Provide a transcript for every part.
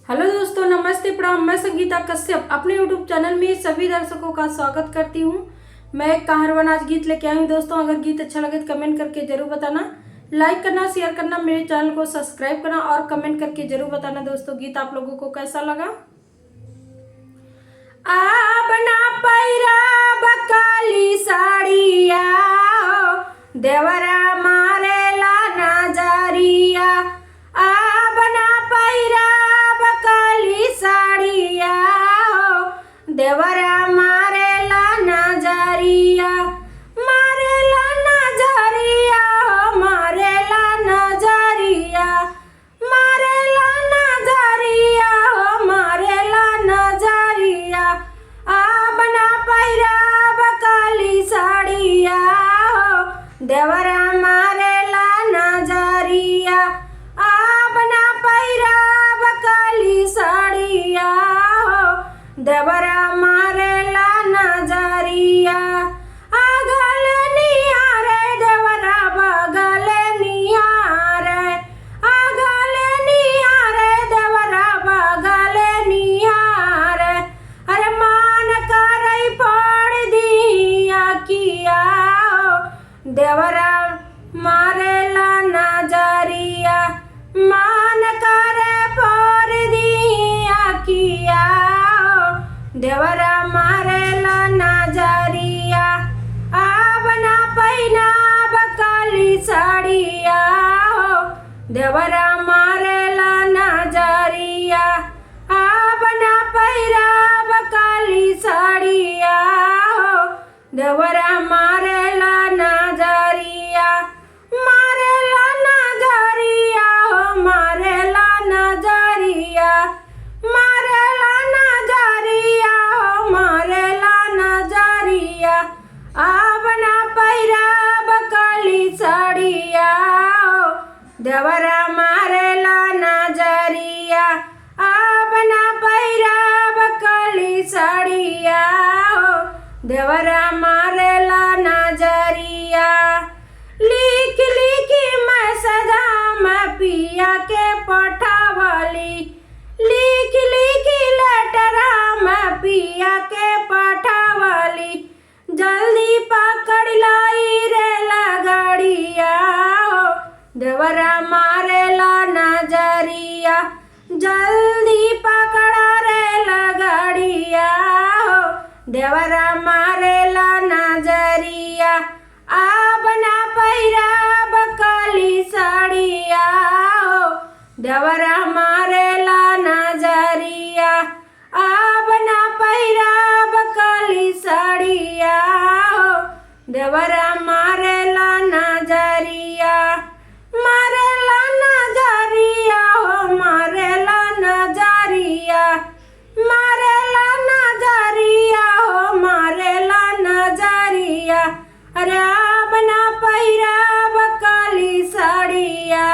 Hello दोस्तों, नमस्ते प्रणाम। मैं संगीता कश्यप अपने यूट्यूब चैनल में सभी दर्शकों का स्वागत करती हूँ। मैं एक कहारवान आज गीत लेके आई हूँ दोस्तों। अगर गीत अच्छा लगे तो कमेंट करके जरूर बताना, लाइक करना, शेयर करना, मेरे चैनल को सब्सक्राइब करना और कमेंट करके जरूर बताना दोस्तों गीत आप लोगों को कैसा लगा। बना पैरा बकाली साड़िया देवरा मारेला नजरिया, बना पैरा बकाली साड़िया देवरा मारेला नजरिया, मारेला नजरिया, मारेला नजरिया, मारेला नजरिया, मारेला नजरिया, बना पैरा बकाली साड़िया देवरा मारेला नजरिया, बना पैरा बकाली साड़िया देवरा मारेला नजरिया। आगल नियारे देवरा बगल नियारे, आगल नियारे देवरा बगल नियारे, अरे मान करई पड़ दिया किया देवरा मारेला नजरिया, मान करे पड़ दिया किया देवरा मारेला नजरिया, बना पैना बकाली साड़िया देवरा मारेला नजरिया, बना पैरा बकाली साड़िया देवरा मारेला नजरिया, मारेला नजरिया, मारेला नजरिया, मारेला नजरिया, मारेला नजरिया, बना पैरा बकाली साड़िया देवरा मारेला नजरिया, बना पैरा बकाली साड़िया देवरा मारेला नजरिया। लिख लिख मैसेज मैं पिया के पठावली, लिख लिख लेटर मैं पिया के पठावली, जल्दी पकड़ लाई रे लगड़िया देवरा मारेला नजरिया, जल्दी पकड़ा रे लगड़िया देवरा मारेला नजरिया, बना पैरा बकाली साड़िया देवरा मारेला नजरिया, बना पैरा बकाली साड़िया देवरा मारेला नजरिया, मारेला नजरिया, मारेला नजरिया, मारेला नजरिया, मारेला नजरिया, अरे बना पैरा बकाली साड़िया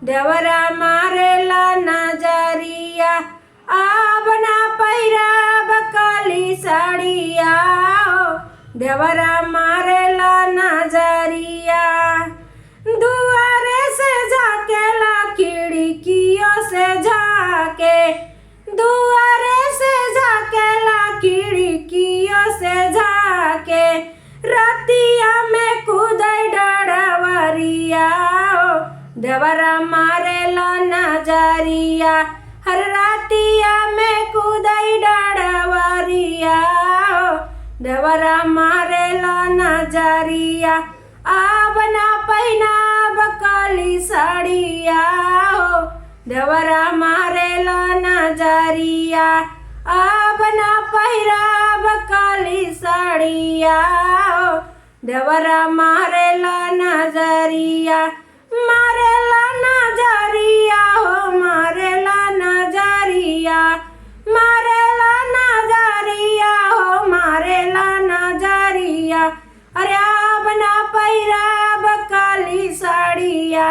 देवरा मारेला नजरिया, बना पैरा बकाली साड़िया देवरा मारेला नजरिया। दुआरे से जाके ला खिड़कियों से जाके, दुआरे से जाके ला खिड़कियों से जाके, रतिया में कूदे डरवरिया देवरा मारेला नजरिया, हर रातिया में कूदे डरवरिया देवरा मारेला नजरिया, बना पैना बकाली साड़िया देवरा मारेला नजरिया, बना पैरा बकाली साड़िया देवरा मारेला नजरिया, मारेला नजरिया, मारेला नजरिया, मारेला नजरिया, मारेला नजरिया, अरे बना पैरा बकाली साड़िया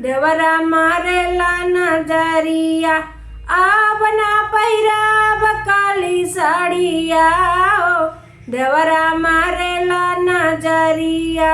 देवरा मारेला नजरिया, बना पैरा बकाली साड़िया देवरा मारेला नजरिया।